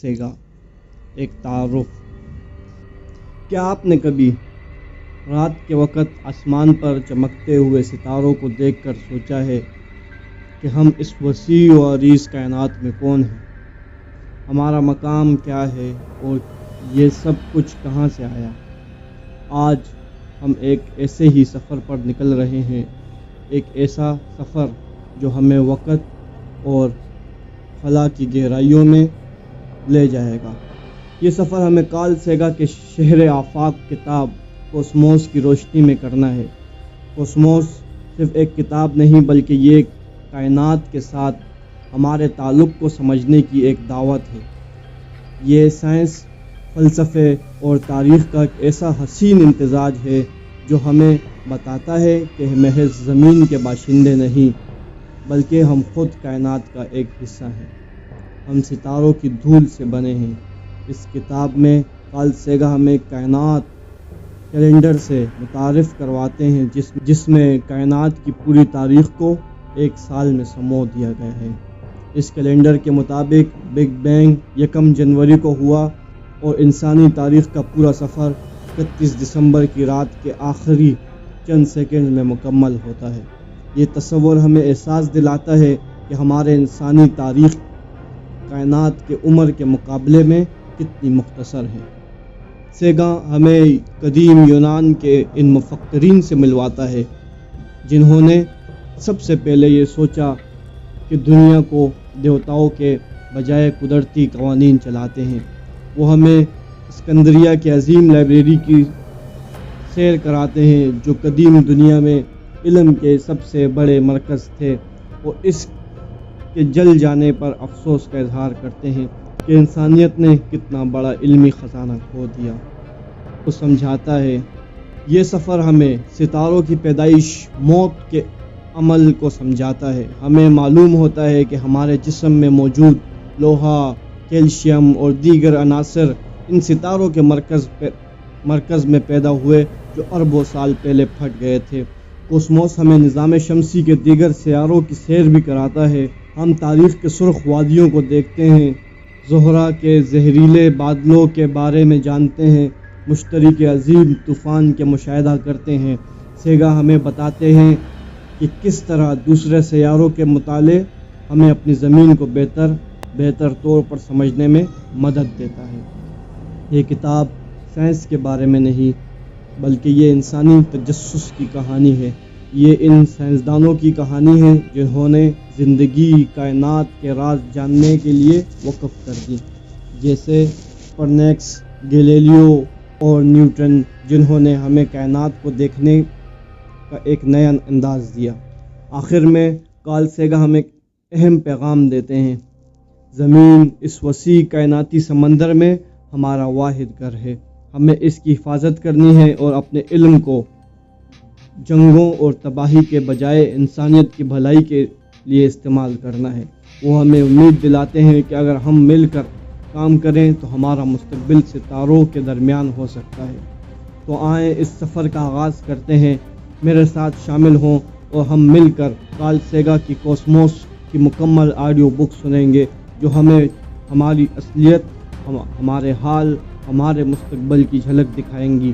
سیگا ایک تعارف۔ کیا آپ نے کبھی رات کے وقت آسمان پر چمکتے ہوئے ستاروں کو دیکھ کر سوچا ہے کہ ہم اس وسیع و عریض کائنات میں کون ہیں، ہمارا مقام کیا ہے اور یہ سب کچھ کہاں سے آیا؟ آج ہم ایک ایسے ہی سفر پر نکل رہے ہیں، ایک ایسا سفر جو ہمیں وقت اور خلا کی گہرائیوں میں لے جائے گا۔ یہ سفر ہمیں کارل سیگا کے شہر آفاق کتاب کوسموس کی روشنی میں کرنا ہے۔ کوسموس صرف ایک کتاب نہیں بلکہ یہ کائنات کے ساتھ ہمارے تعلق کو سمجھنے کی ایک دعوت ہے۔ یہ سائنس، فلسفے اور تاریخ کا ایک ایسا حسین امتزاج ہے جو ہمیں بتاتا ہے کہ محض زمین کے باشندے نہیں بلکہ ہم خود کائنات کا ایک حصہ ہیں، ہم ستاروں کی دھول سے بنے ہیں۔ اس کتاب میں کارل سیگا ہمیں کائنات کیلنڈر سے متعارف کرواتے ہیں جس میں کائنات کی پوری تاریخ کو ایک سال میں سمو دیا گیا ہے۔ اس کیلنڈر کے مطابق بگ بینگ 1 جنوری کو ہوا اور انسانی تاریخ کا پورا سفر 31 دسمبر کی رات کے آخری چند سیکنڈ میں مکمل ہوتا ہے۔ یہ تصور ہمیں احساس دلاتا ہے کہ ہمارے انسانی تاریخ کائنات کے عمر کے مقابلے میں کتنی مختصر ہے۔ سیگا ہمیں قدیم یونان کے ان مفکرین سے ملواتا ہے جنہوں نے سب سے پہلے یہ سوچا کہ دنیا کو دیوتاؤں کے بجائے قدرتی قوانین چلاتے ہیں۔ وہ ہمیں اسکندریہ کی عظیم لائبریری کی سیر کراتے ہیں جو قدیم دنیا میں علم کے سب سے بڑے مرکز تھے، اور اس کے جل جانے پر افسوس کا اظہار کرتے ہیں کہ انسانیت نے کتنا بڑا علمی خزانہ کھو دیا۔ وہ سمجھاتا ہے یہ سفر ہمیں ستاروں کی پیدائش، موت کے عمل کو سمجھاتا ہے۔ ہمیں معلوم ہوتا ہے کہ ہمارے جسم میں موجود لوہا، کیلشیم اور دیگر عناصر ان ستاروں کے مرکز میں پیدا ہوئے جو اربوں سال پہلے پھٹ گئے تھے۔ کوسموس ہمیں نظام شمسی کے دیگر سیاروں کی سیر بھی کراتا ہے۔ ہم تاریخ کے سرخ وادیوں کو دیکھتے ہیں، زہرہ کے زہریلے بادلوں کے بارے میں جانتے ہیں، مشتری کے عظیم طوفان کے مشاہدہ کرتے ہیں۔ سیگا ہمیں بتاتے ہیں کہ کس طرح دوسرے سیاروں کے مطالعے ہمیں اپنی زمین کو بہتر طور پر سمجھنے میں مدد دیتا ہے۔ یہ کتاب سائنس کے بارے میں نہیں بلکہ یہ انسانی تجسس کی کہانی ہے۔ یہ ان سائنسدانوں کی کہانی ہے جنہوں نے زندگی، کائنات کے راز جاننے کے لیے وقف کر دی، جیسے کوپرنیکس، گیلیلیو اور نیوٹن، جنہوں نے ہمیں کائنات کو دیکھنے کا ایک نیا انداز دیا۔ آخر میں کارل سیگا ہمیں ایک اہم پیغام دیتے ہیں: زمین اس وسیع کائناتی سمندر میں ہمارا واحد گھر ہے۔ ہمیں اس کی حفاظت کرنی ہے اور اپنے علم کو جنگوں اور تباہی کے بجائے انسانیت کی بھلائی کے لیے استعمال کرنا ہے۔ وہ ہمیں امید دلاتے ہیں کہ اگر ہم مل کر کام کریں تو ہمارا مستقبل ستاروں کے درمیان ہو سکتا ہے۔ تو آئیں اس سفر کا آغاز کرتے ہیں، میرے ساتھ شامل ہوں اور ہم مل کر کارل سیگا کی کوسموس کی مکمل آڈیو بک سنیں گے جو ہمیں ہماری اصلیت، ہمارے حال، ہمارے مستقبل کی جھلک دکھائیں گی۔